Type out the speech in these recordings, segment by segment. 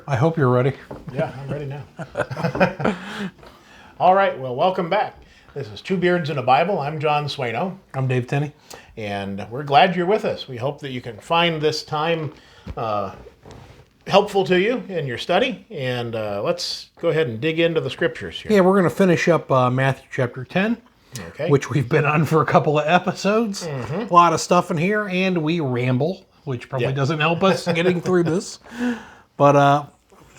I hope you're ready. Yeah, I'm ready now. All right, well, welcome back. This is Two Beards in a Bible. I'm John Swano, I'm Dave Tenney. and we're glad you're with us. We hope that you can find this time helpful to you in your study, and let's go ahead and dig into the scriptures here. Yeah, we're going to finish up Matthew chapter 10, Okay. which we've been on for a couple of episodes. A lot of stuff in here, and we ramble, which probably Yeah. doesn't help us getting through this. But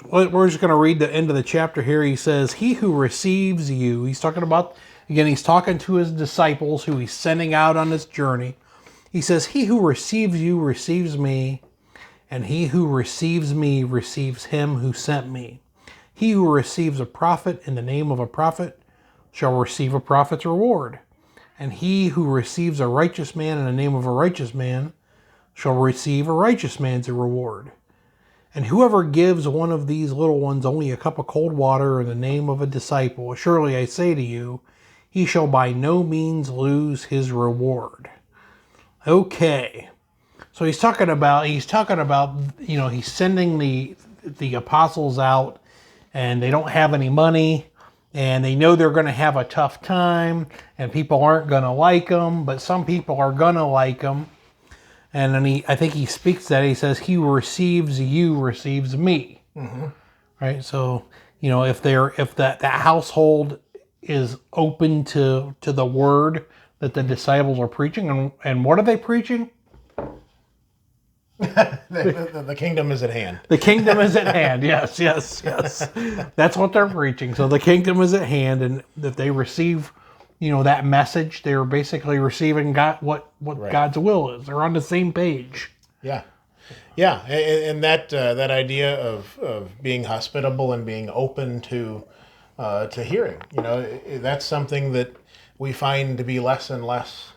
we're just going to read the end of the chapter here. He says, he who receives you, he's talking about, again, he's talking to his disciples who he's sending out on this journey. He says, he who receives you receives me, and he who receives me receives him who sent me. He who receives a prophet in the name of a prophet shall receive a prophet's reward. And he who receives a righteous man in the name of a righteous man shall receive a righteous man's reward. And whoever gives one of these little ones only a cup of cold water in the name of a disciple, surely I say to you, he shall by no means lose his reward. Okay. So he's talking about, he's sending the apostles out, and they don't have any money, and they know they're going to have a tough time, and people aren't going to like them, but some people are going to like them. And then I think he speaks that, he says, he who receives you receives me. Mm-hmm. Right? So, if that household is open to the word that the disciples are preaching, and what are they preaching? The kingdom is at hand. The kingdom is at hand. Yes. That's what they're preaching. So the kingdom is at hand, and if they receive, that message, they're basically receiving what right. God's will is. They're on the same page. Yeah, and that idea of being hospitable and being open to hearing, that's something that we find to be less and less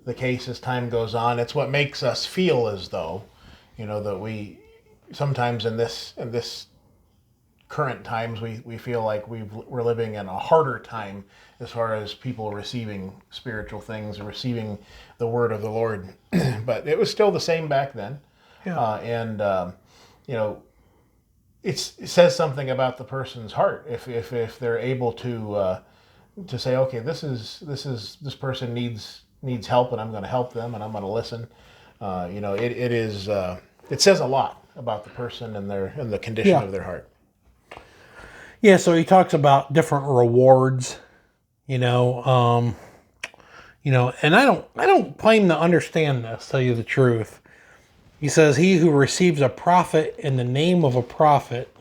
the case as time goes on. It's what makes us feel as though, that we sometimes in this current times we feel like we're living in a harder time as far as people receiving spiritual things, receiving the word of the Lord. But it was still the same back then. Yeah. It says something about the person's heart if they're able to say, okay, this person needs help, and I'm going to help them, and I'm going to listen. It says a lot about the person and the condition of their heart. Yeah, so he talks about different rewards, and I don't claim to understand this, tell you the truth. He says, he who receives a prophet in the name of a prophet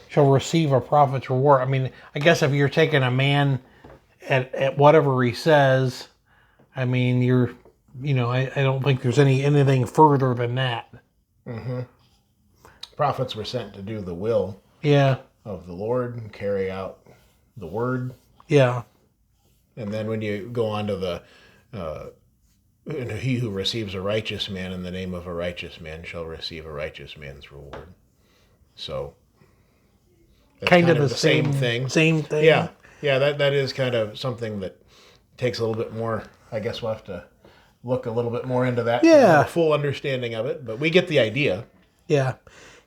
shall receive a prophet's reward. I mean, I guess if you're taking a man at whatever he says, I mean, I don't think there's anything further than that. Mm-hmm. Prophets were sent to do the will of the Lord and carry out the word. Yeah. And then when you go on to he who receives a righteous man in the name of a righteous man shall receive a righteous man's reward. So that's kind of the same thing. Same thing. Yeah. That is kind of something that takes a little bit more. I guess we'll have to look a little bit more into that. Yeah. A full understanding of it, but we get the idea. Yeah.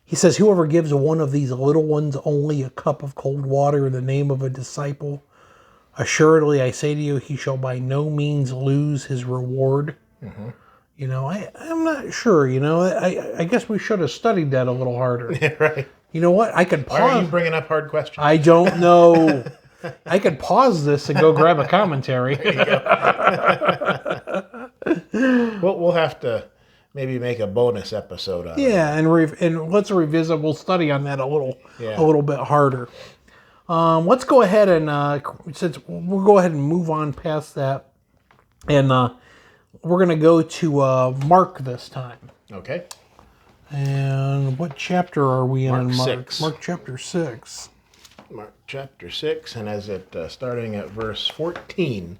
He says, whoever gives one of these little ones only a cup of cold water in the name of a disciple, assuredly I say to you, he shall by no means lose his reward. Mm-hmm. I'm not sure, I guess we should have studied that a little harder. Yeah, right. You know what? I could pause. Why are you bringing up hard questions? I don't know. I could pause this and go grab a commentary. There you go. We'll have to maybe make a bonus episode on it. Yeah, and let's revisit. We'll study on that a little bit harder. Let's go ahead and we'll go ahead and move on past that, and we're going to go to Mark this time. Okay. And what chapter are we in? Mark 6. Mark chapter 6. Mark chapter 6, and as it starting at verse 14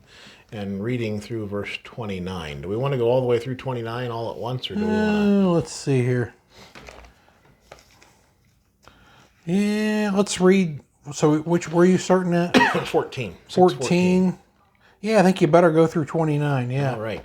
and reading through verse 29. Do we want to go all the way through 29 all at once, or do we want to? Let's see here. Yeah, let's read. So which were you starting at? 14. 14. Yeah, I think you better go through 29. Yeah. All right.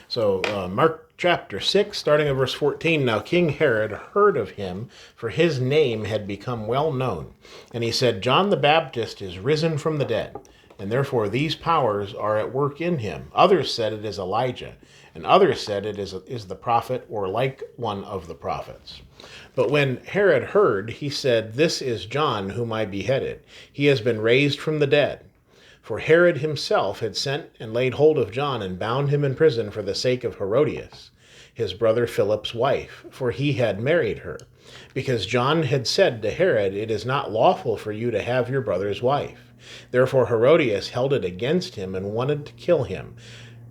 So Mark chapter 6, starting at verse 14. Now King Herod heard of him, for his name had become well known. And he said, John the Baptist is risen from the dead, and therefore these powers are at work in him. Others said it is Elijah, and others said it is the prophet, or like one of the prophets. But when Herod heard, he said, This is John whom I beheaded. He has been raised from the dead. For Herod himself had sent and laid hold of John and bound him in prison for the sake of Herodias, his brother Philip's wife, for he had married her. Because John had said to Herod, It is not lawful for you to have your brother's wife. Therefore Herodias held it against him and wanted to kill him,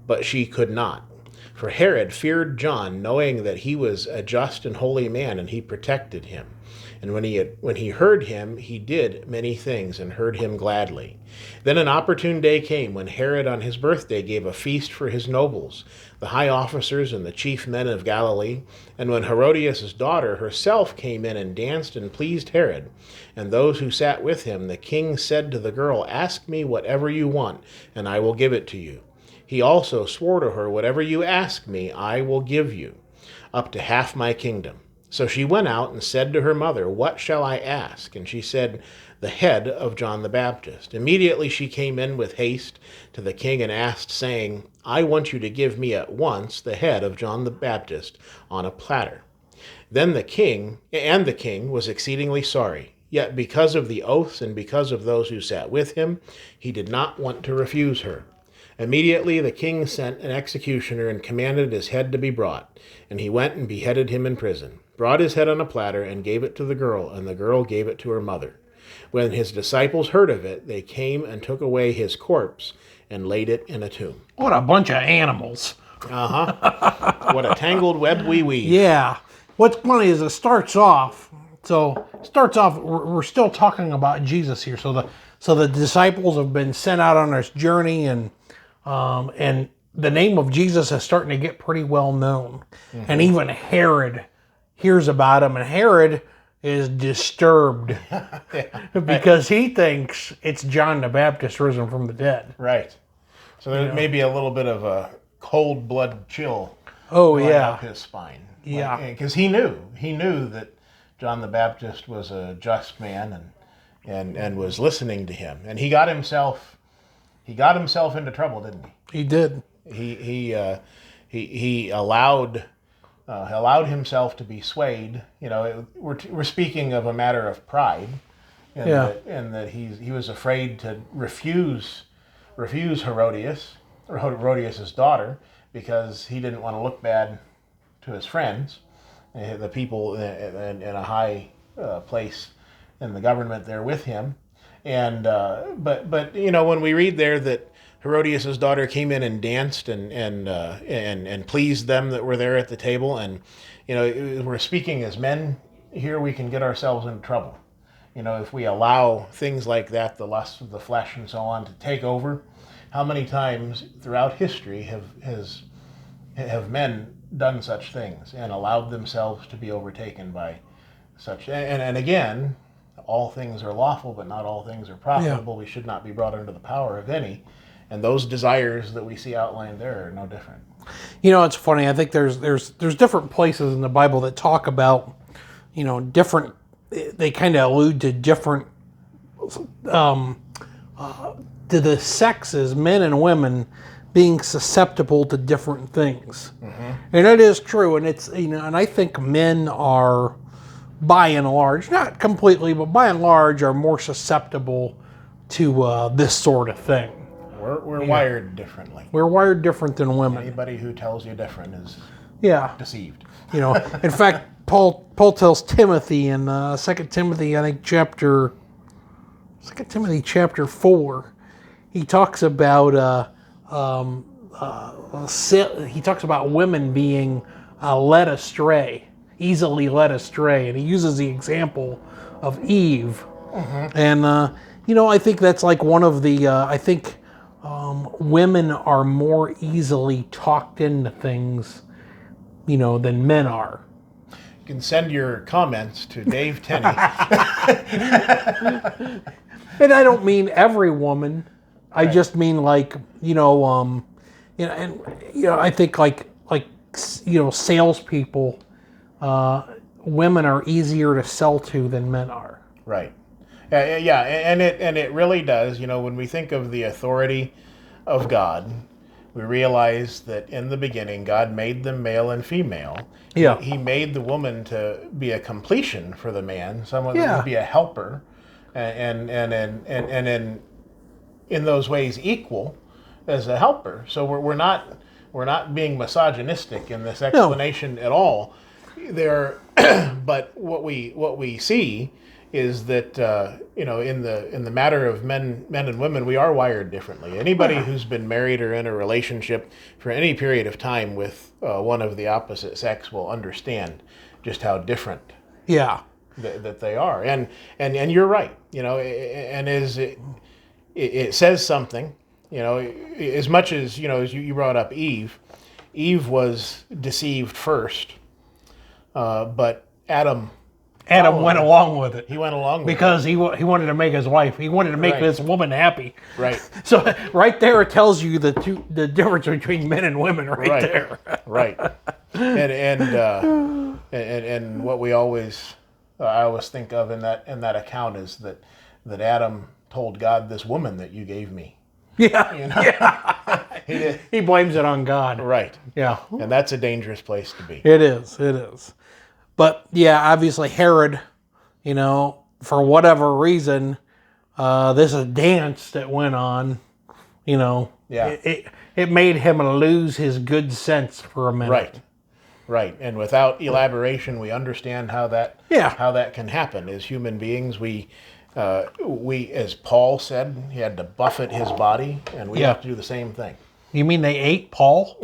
but she could not. For Herod feared John, knowing that he was a just and holy man, and he protected him. And when he heard him, he did many things and heard him gladly. Then an opportune day came when Herod on his birthday gave a feast for his nobles, the high officers and the chief men of Galilee. And when Herodias' daughter herself came in and danced and pleased Herod and those who sat with him, the king said to the girl, Ask me whatever you want, and I will give it to you. He also swore to her, Whatever you ask me, I will give you, up to half my kingdom. So she went out and said to her mother, What shall I ask? And she said, The head of John the Baptist. Immediately she came in with haste to the king and asked, saying, I want you to give me at once the head of John the Baptist on a platter. Then the king was exceedingly sorry. Yet because of the oaths and because of those who sat with him, he did not want to refuse her. Immediately the king sent an executioner and commanded his head to be brought. And he went and beheaded him in prison, brought his head on a platter, and gave it to the girl, and the girl gave it to her mother. When his disciples heard of it, they came and took away his corpse and laid it in a tomb. What a bunch of animals. What a tangled web we weave. Yeah. What's funny is it starts off, we're still talking about Jesus here. So the disciples have been sent out on this journey, and the name of Jesus is starting to get pretty well known. Mm-hmm. And even Herod hears about him, and Herod is disturbed because he thinks it's John the Baptist risen from the dead. Right. So there may be a little bit of a cold blood chill up his spine. Yeah. Because he knew that John the Baptist was a just man and was listening to him. And he got himself into trouble, didn't he? He did. He allowed himself to be swayed. You know, we're speaking of a matter of pride, and that he was afraid to refuse Herodias, or Herodias' daughter, because he didn't want to look bad to his friends, the people in a high place in the government there with him. And but you know, when we read there that Herodias' daughter came in and danced and pleased them that were there at the table, and you know, we're speaking as men here, we can get ourselves into trouble. You know, if we allow things like that, the lust of the flesh and so on, to take over. How many times throughout history have men done such things and allowed themselves to be overtaken by such? And again, all things are lawful, but not all things are profitable. Yeah. We should not be brought under the power of any. And those desires that we see outlined there are no different. You know, it's funny. I think there's different places in the Bible that talk about, you know, different. They kind of allude to different to the sexes, men and women, being susceptible to different things. Mm-hmm. And it is true. And it's, you know, and I think men are, by and large, not completely, but by and large, are more susceptible to this sort of thing. We're wired differently. We're wired different than women. Anybody who tells you different is deceived. You know, in fact, Paul tells Timothy in 2 Timothy, I think chapter 4. He talks about women being led astray, easily led astray, and he uses the example of Eve. Mm-hmm. And you know, I think that's like one of the. Women are more easily talked into things, you know, than men are. You can send your comments to Dave Tenney. And I don't mean every woman. I just mean, like, you know, and I think like salespeople, women are easier to sell to than men are. Right. Yeah, and it really does. When we think of the authority of God, we realize that in the beginning, God made them male and female. Yeah. He made the woman to be a completion for the man, someone that Yeah. would be a helper, and in those ways equal as a helper. So we're not being misogynistic in this explanation at all. There, but what we see is that in the matter of men and women, we are wired differently. Anybody who's been married or in a relationship for any period of time with one of the opposite sex will understand just how different Yeah. that they are. And you're right. And as it says something. As much as as you brought up Eve. Eve was deceived first, but Adam went along with it. He went along with because he wanted to make his wife. He wanted to make this woman happy. Right. So right there, it tells you the difference between men and women. Right there. Right. And what we always I always think of in that account is that Adam told God, "This woman that you gave me." Yeah. Yeah. He blames it on God. Right. Yeah. And that's a dangerous place to be. It is. It is. But yeah, obviously Herod, for whatever reason, this is a dance that went on, Yeah. it made him lose his good sense for a minute. Right. And without elaboration, we understand how that can happen. As human beings, we, as Paul said, he had to buffet his body, and we have to do the same thing. You mean they ate Paul?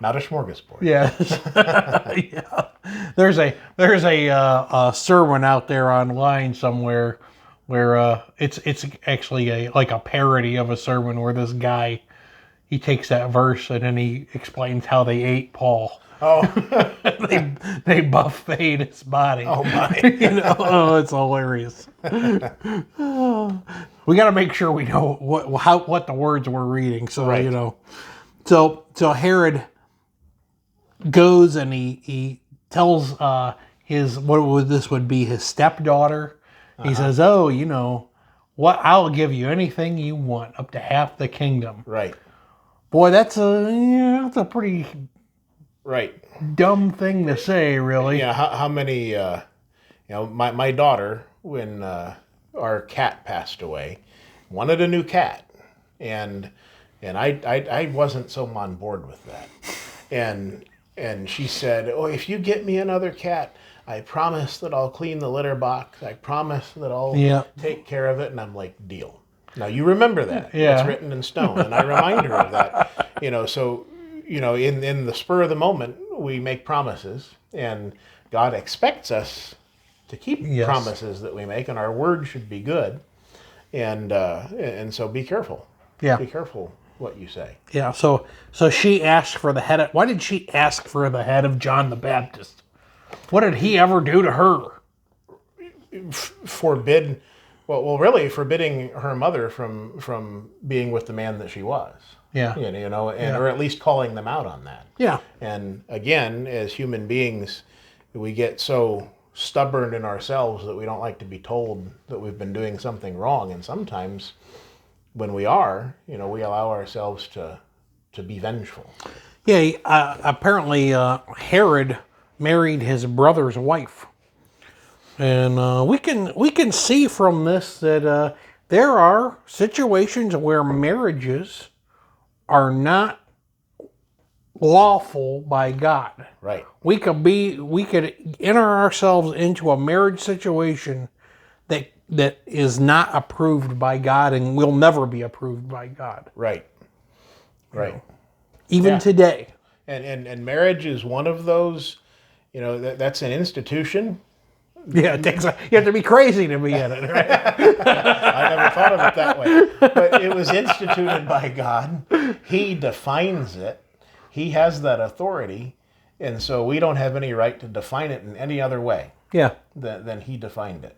Not a smorgasbord. Yes. Yeah. There's a sermon out there online somewhere where it's actually like a parody of a sermon where this guy, he takes that verse and then he explains how they ate Paul. Oh. they buffeted his body. Oh my. It's hilarious. We got to make sure we know what the words we're reading. So right. So Herod goes and he tells his this would be his stepdaughter. He says, "Oh, what? I'll give you anything you want, up to half the kingdom." Right. Boy, that's a pretty dumb thing to say, really. Yeah. How many? My daughter, when our cat passed away, wanted a new cat, and I wasn't so on board with that, and she said, "Oh, if you get me another cat, I promise that I'll clean the litter box. I promise that I'll take care of it." And I'm like, "Deal." Now you remember that. Yeah. It's written in stone, and I remind her of that. So in the spur of the moment, we make promises, and God expects us to keep promises that we make, and our word should be good. And so be careful. Yeah. Be careful what you say. Yeah. So she asked for the head of. Why did she ask for the head of John the Baptist? What did he ever do to her? Really forbidding her mother from being with the man that she was. Yeah. Or at least calling them out on that. Yeah. And again, as human beings, we get so stubborn in ourselves that we don't like to be told that we've been doing something wrong. And sometimes when we are, we allow ourselves to be vengeful. Yeah. Apparently, Herod married his brother's wife. And we can see from this that there are situations where marriages are not lawful by God. Right. We could enter ourselves into a marriage situation that is not approved by God and will never be approved by God. Right. Right. Even today. And marriage is one of those, that's an institution. Yeah, you have to be crazy to be in it, right? I never thought of it that way. But it was instituted by God. He defines it. He has that authority. And so we don't have any right to define it in any other way than he defined it.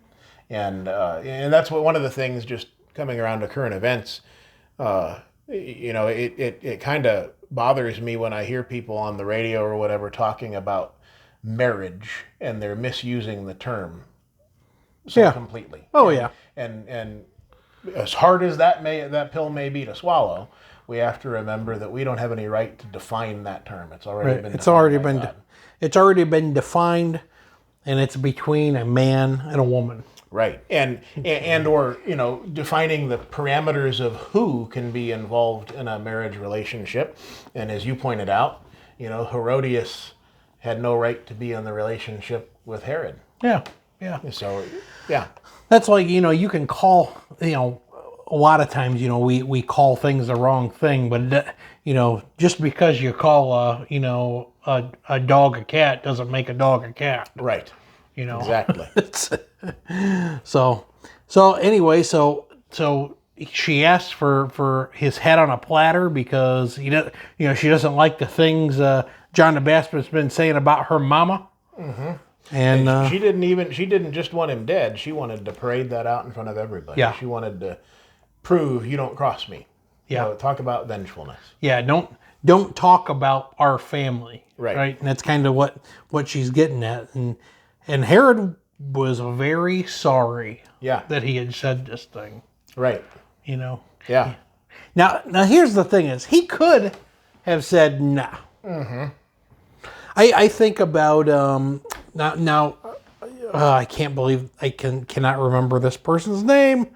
And that's one of the things, just coming around to current events, it kind of bothers me when I hear people on the radio or whatever talking about marriage and they're misusing the term so completely. Oh, yeah. And as hard as that pill may be to swallow, we have to remember that we don't have any right to define that term. It's already been. It's already been defined, and it's between a man and a woman. Right, and or defining the parameters of who can be involved in a marriage relationship. And as you pointed out, Herodias had no right to be in the relationship with Herod. Yeah. So, yeah. That's like, you can call, a lot of times, we call things the wrong thing, but, just because you call, a dog a cat doesn't make a dog a cat. Right. Exactly. So anyway, so she asked for his head on a platter because, she doesn't like the things John the Baptist has been saying about her mama. Mm-hmm. And she didn't just want him dead. She wanted to parade that out in front of everybody. Yeah. She wanted to prove you don't cross me. Yeah. Talk about vengefulness. Yeah. Don't talk about our family. Right. And that's kind of what she's getting at. And Herod was very sorry. Yeah. That he had said this thing. Right. Yeah. Now here's the thing: is he could have said nah. Mm-hmm. I think about I can't believe I cannot remember this person's name.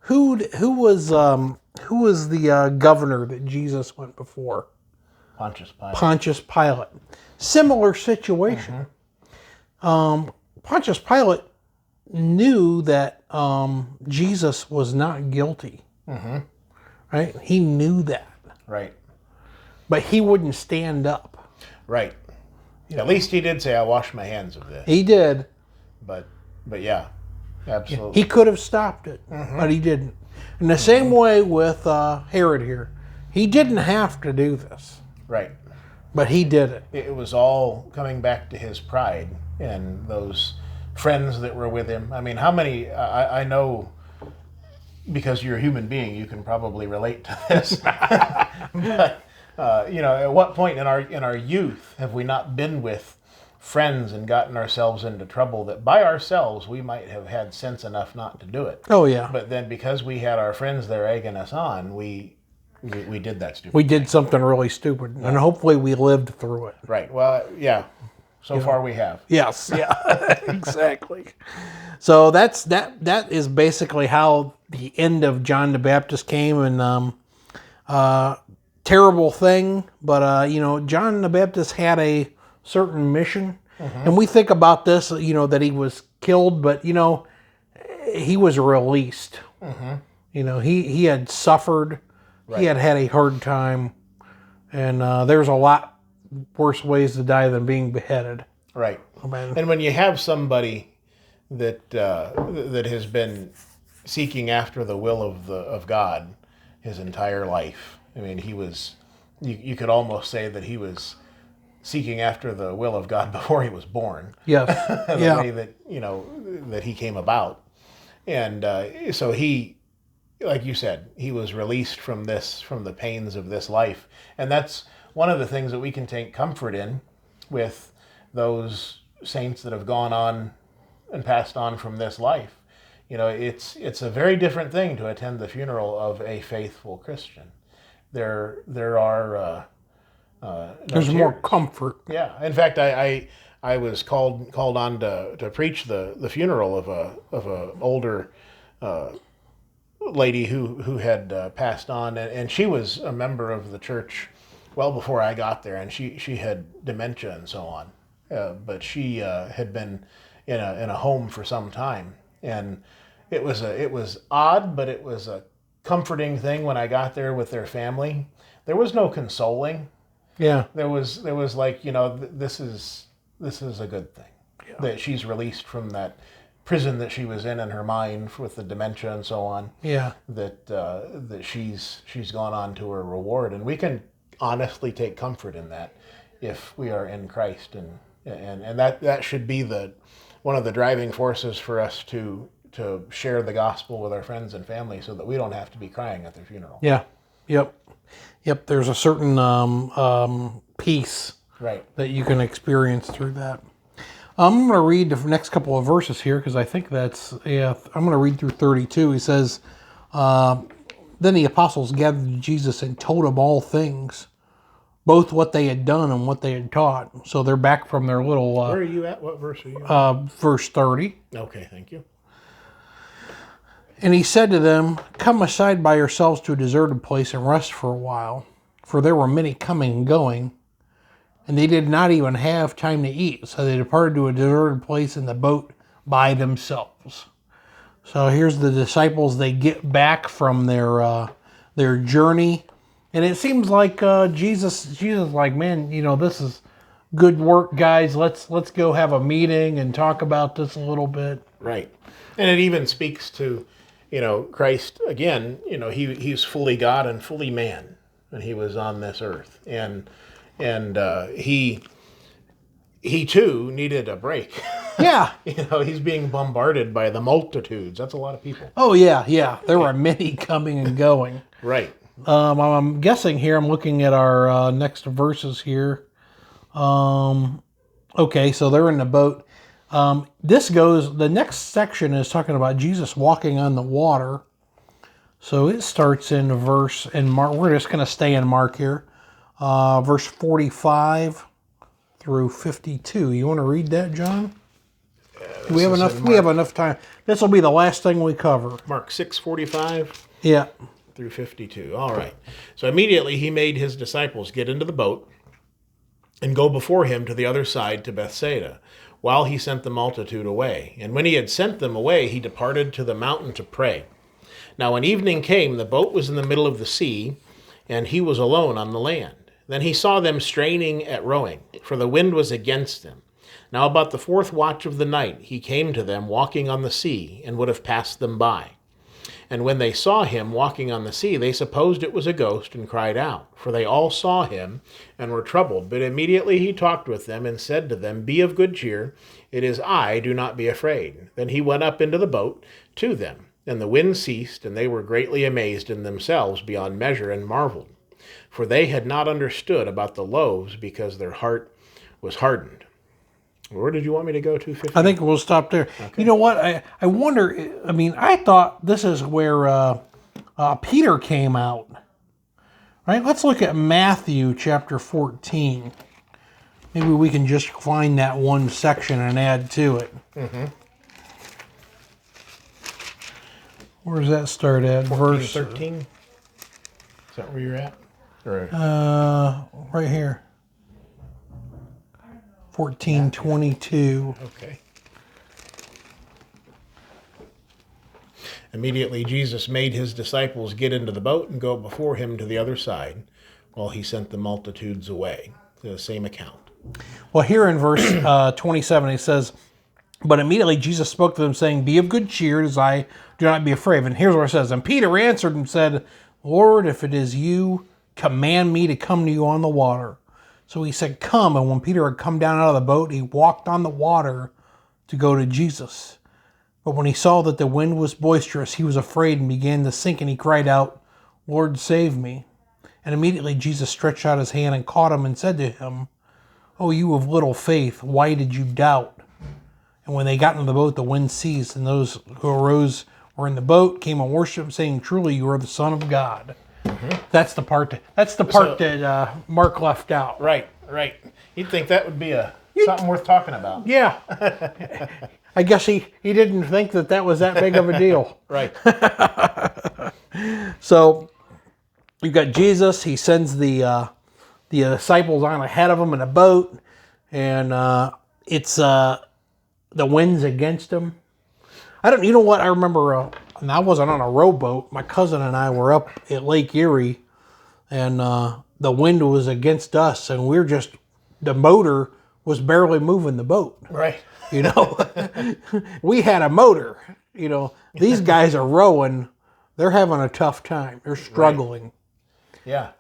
Who was the governor that Jesus went before? Pontius Pilate. Similar situation. Pontius Pilate knew that Jesus was not guilty. Mm-hmm. Right? He knew that. Right. But he wouldn't stand up. Right. At least he did say, "I wash my hands of this." He did. But yeah, absolutely. He could have stopped it, but he didn't. In the same way with Herod here, he didn't have to do this. Right. But he did it. It was all coming back to his pride and those friends that were with him. I mean, how many? I know, because you're a human being, you can probably relate to this. But at what point in our youth have we not been with friends and gotten ourselves into trouble that by ourselves we might have had sense enough not to do it? Oh yeah. But then because we had our friends there egging us on, we did that stupid. We did something really stupid, and hopefully we lived through it. Right. Well, yeah. So far we have. Yes. Yeah. Exactly. So that is basically how the end of John the Baptist came, and terrible thing, but John the Baptist had a certain mission, and we think about this, that he was killed, but he was released. He had suffered, right. He had a hard time, and there's a lot worse ways to die than being beheaded. Right. And when you have somebody that has been seeking after the will of God his entire life. I mean, he was, you could almost say that he was seeking after the will of God before he was born. Yes. The way that, that he came about. And so he, like you said, he was released from the pains of this life. And that's one of the things that we can take comfort in with those saints that have gone on and passed on from this life. It's a very different thing to attend the funeral of a faithful Christian. There are there's more comfort. Yeah. In fact, I was called on to preach the funeral of a older lady who had passed on, and she was a member of the church well before I got there, and she had dementia and so on, but she had been in a home for some time, and it was odd, but it was a comforting thing when I got there with their family. There was no consoling. Yeah. There was like, this is a good thing. Yeah. That she's released from that prison that she was in her mind with the dementia and so on. Yeah. That she's gone on to her reward, and we can honestly take comfort in that if we are in Christ, and that should be one of the driving forces for us to share the gospel with our friends and family, so that we don't have to be crying at their funeral. Yeah. Yep. Yep. There's a certain peace Right. that you can experience through that. I'm going to read the next couple of verses here because I think that's, I'm going to read through 32. He says, then the apostles gathered to Jesus and told him all things, both what they had done and what they had taught. So they're back from their little... Where are you at? What verse are you at? Verse 30. Okay, thank you. And he said to them, come aside by yourselves to a deserted place and rest for a while. For there were many coming and going, and they did not even have time to eat. So they departed to a deserted place in the boat by themselves. So here's the disciples. They get back from their journey. And it seems like Jesus is like, man, this is good work, guys. Let's go have a meeting and talk about this a little bit. Right. And it even speaks to, Christ, again, he's fully God and fully man when he was on this earth. And he too needed a break. Yeah. He's being bombarded by the multitudes. That's a lot of people. Oh, yeah. There were many coming and going. Right. I'm guessing here, I'm looking at our next verses here. Okay, so they're in the boat. The next section is talking about Jesus walking on the water. So it starts in Mark. We're just going to stay in Mark here. Verse 45 through 52. You want to read that, John? We have enough time. This will be the last thing we cover. Mark 6:45. Yeah. Through 52. All right. So immediately he made his disciples get into the boat and go before him to the other side to Bethsaida, while he sent the multitude away. And when he had sent them away, he departed to the mountain to pray. Now when evening came, the boat was in the middle of the sea, and he was alone on the land. Then he saw them straining at rowing, for the wind was against them. Now about the fourth watch of the night he came to them walking on the sea, and would have passed them by. And when they saw him walking on the sea, they supposed it was a ghost, and cried out. For they all saw him, and were troubled. But immediately he talked with them, and said to them, be of good cheer, it is I, do not be afraid. Then he went up into the boat to them, and the wind ceased, and they were greatly amazed in themselves beyond measure, and marveled. For they had not understood about the loaves, because their heart was hardened. Where did you want me to go to? 50? I think we'll stop there. Okay. You know what? I wonder, I thought this is where Peter came out. Right? Let's look at Matthew chapter 14. Maybe we can just find that one section and add to it. Mm-hmm. Where does that start at? 14 verse 13? Is that where you're at? Or... right here. 14:22. Okay. Immediately Jesus made his disciples get into the boat and go before him to the other side, while he sent the multitudes away. The same account. Well, here in verse 27, he says, but immediately Jesus spoke to them, saying, be of good cheer, as I, do not be afraid. And here's where it says, and Peter answered and said, Lord, if it is you, command me to come to you on the water. So he said, come. And when Peter had come down out of the boat, he walked on the water to go to Jesus. But when he saw that the wind was boisterous, he was afraid and began to sink, and he cried out, Lord, save me. And immediately Jesus stretched out his hand and caught him and said to him, oh, you of little faith, why did you doubt? And when they got into the boat, the wind ceased, and those who arose were in the boat came and worshipped, saying, truly you are the Son of God. Mm-hmm. That's the part that Mark left out. Right. You'd think that would be something worth talking about. Yeah. I guess he didn't think that was that big of a deal. Right. So you've got Jesus. He sends the disciples on ahead of him in a boat, and it's the wind's against him. You know what? I remember, and I wasn't on a rowboat. My cousin and I were up at Lake Erie, and the wind was against us, and the motor was barely moving the boat. Right. We had a motor. These guys are rowing. They're having a tough time. They're struggling. Right. Yeah.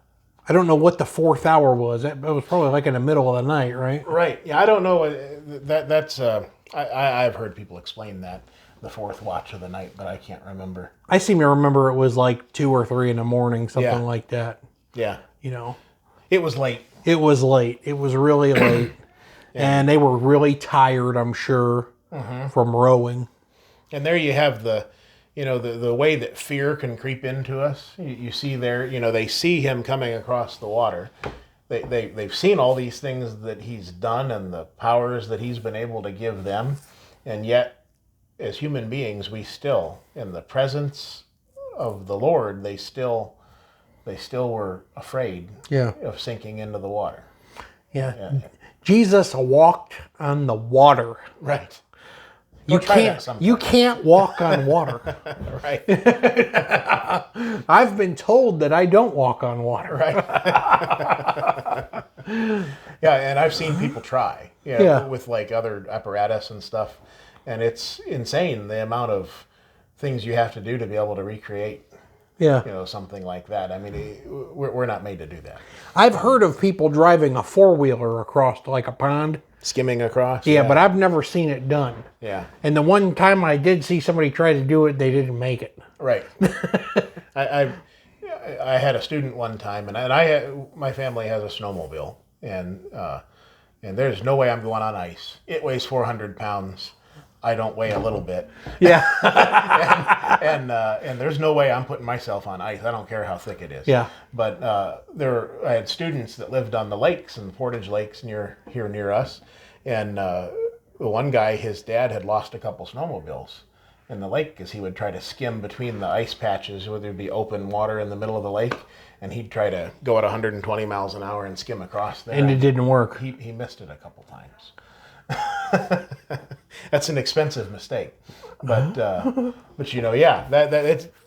I don't know what the fourth hour was. It was probably like in the middle of the night, right? Right. Yeah, I don't know. That's I've heard people explain that, the fourth watch of the night, but I can't remember. I seem to remember it was like 2 or 3 in the morning, something Yeah. like that. Yeah. You know, It was late. it was late. It was really late. And they were really tired, I'm sure, from rowing. And there you have the way that fear can creep into us. You see there, they see him coming across the water. They've seen all these things that he's done and the powers that he's been able to give them. And yet, as human beings, we still, in the presence of the Lord, they still were afraid of sinking into the water. Yeah. Jesus walked on the water. Right. You can't walk on water. Right. I've been told that I don't walk on water. Right. Yeah, and I've seen people try. With like other apparatus and stuff, and it's insane the amount of things you have to do to be able to recreate. Something like that. I mean, we're not made to do that. I've heard of people driving a 4-wheeler across like a pond. Skimming across? Yeah, but I've never seen it done. Yeah. And the one time I did see somebody try to do it, they didn't make it. Right. I had a student one time, and my family has a snowmobile, and there's no way I'm going on ice. It weighs 400 pounds. I don't weigh a little bit. Yeah. and there's no way I'm putting myself on ice. I don't care how thick it is. Yeah. But I had students that lived on the lakes and the Portage Lakes near us, and the one guy, his dad had lost a couple snowmobiles in the lake because he would try to skim between the ice patches where there'd be open water in the middle of the lake, and he'd try to go at 120 miles an hour and skim across there. And it didn't work. He missed it a couple times. That's an expensive mistake, but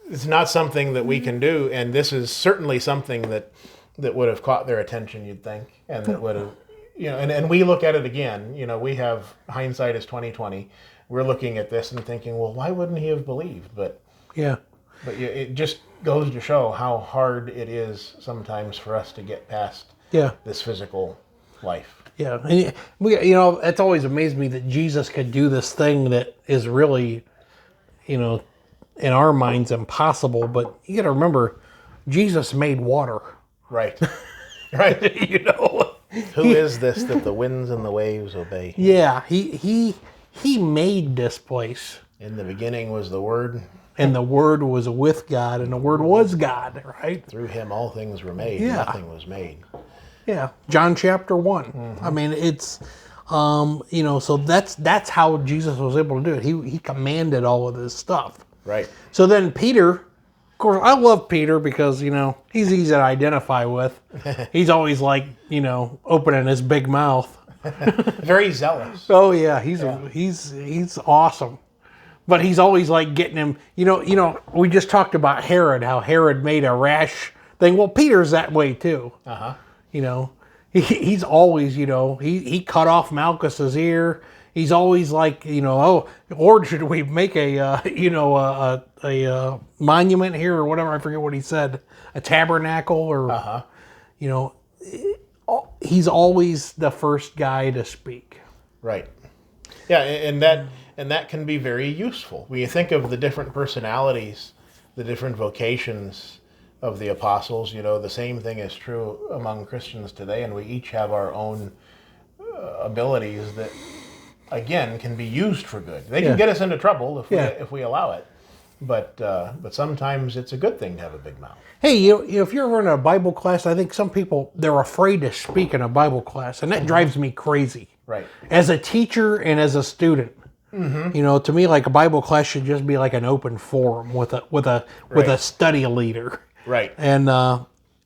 it's not something that we can do, and this is certainly something that would have caught their attention, you'd think, and that would have, and we look at it again. We have hindsight is 20/20. We're looking at this and thinking, well, why wouldn't he have believed? But it just goes to show how hard it is sometimes for us to get past this physical life. Yeah, and it's always amazed me that Jesus could do this thing that is really, in our minds impossible. But you got to remember, Jesus made water. Right. Right. Who is this that the winds and the waves obey? Yeah, he made this place. In the beginning was the Word. And the Word was with God, and the Word was God, right? Through him all things were made. Yeah. Nothing was made. Yeah, John chapter 1. Mm-hmm. I mean, it's, so that's how Jesus was able to do it. He commanded all of this stuff. Right. So then Peter, of course, I love Peter because, he's easy to identify with. He's always like, opening his big mouth. Very zealous. Oh yeah, he's awesome. But he's always like getting him, we just talked about Herod, how Herod made a rash thing. Well, Peter's that way too. Uh-huh. He's always, he cut off Malchus's ear. He's always like, or should we make a monument here or whatever? I forget what he said, a tabernacle or, he's always the first guy to speak. Right. Yeah, and that can be very useful. When you think of the different personalities, the different vocations of the apostles, the same thing is true among Christians today, and we each have our own abilities that, again, can be used for good. They can get us into trouble if we allow it, but sometimes it's a good thing to have a big mouth. Hey, if you're ever in a Bible class, I think some people, they're afraid to speak in a Bible class, and that drives me crazy. Right. As a teacher and as a student. Mm-hmm. To me, like a Bible class should just be like an open forum with a study leader. Right. And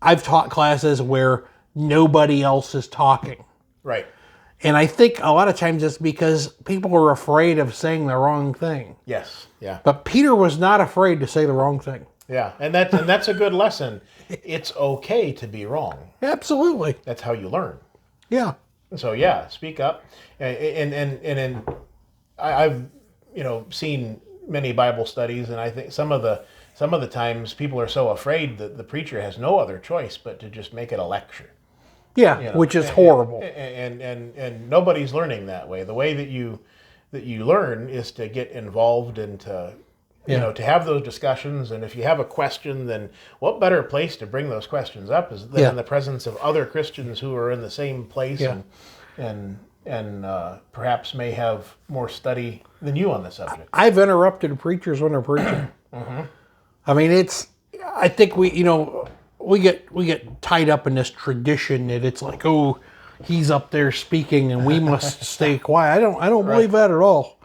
I've taught classes where nobody else is talking. Right. And I think a lot of times it's because people are afraid of saying the wrong thing. Yes. Yeah. But Peter was not afraid to say the wrong thing. Yeah, and that's a good lesson. It's okay to be wrong. Absolutely. That's how you learn. Yeah. So speak up. And I've seen many Bible studies, and I think some of the times people are so afraid that the preacher has no other choice but to just make it a lecture. Yeah, which is horrible. And nobody's learning that way. The way that that you learn is to get involved and to, you know, to have those discussions. And if you have a question, then what better place to bring those questions up is than in the presence of other Christians who are in the same place and perhaps may have more study than you on the subject. I've interrupted preachers when they're preaching. I mean, I think we get tied up in this tradition that it's like, oh, he's up there speaking and we must stay quiet. I don't believe that at all.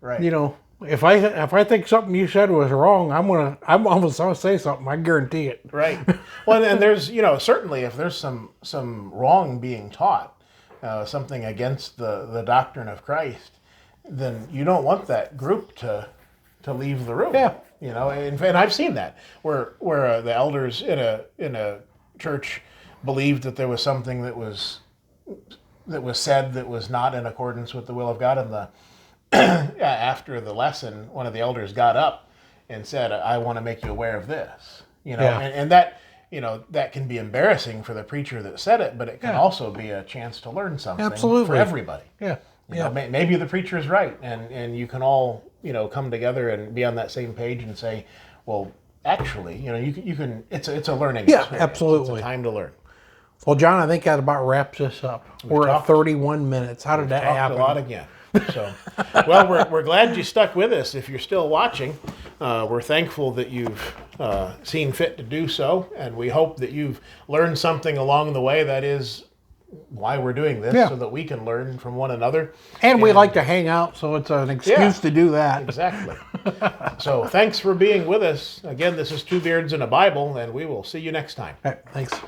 Right. You know, if I think something you said was wrong, I'm gonna say something. I guarantee it. Right. Well, and there's, you know, certainly if there's some wrong being taught, something against the doctrine of Christ, then you don't want that group to leave the room. Yeah. You know, and I've seen that where the elders in a church believed that there was something that was said that was not in accordance with the will of God, and after the lesson, one of the elders got up and said, "I want to make you aware of this." You know, and that, you know, that can be embarrassing for the preacher that said it, but it can also be a chance to learn something for everybody. Yeah. You know, maybe the preacher is right, and you can all, you know, come together and be on that same page and say, well, actually, you know, you can. It's a learning experience. Absolutely. It's a time to learn. Well, John, I think that about wraps us up. We're at 31 minutes. How did that happen? A lot again. So, well, we're glad you stuck with us. If you're still watching, we're thankful that you've seen fit to do so, and we hope that you've learned something along the way. That is why we're doing this, so that we can learn from one another. And we like to hang out, so it's an excuse to do that. Exactly. So thanks for being with us. Again, this is Two Beards and a Bible, and we will see you next time. All right, thanks.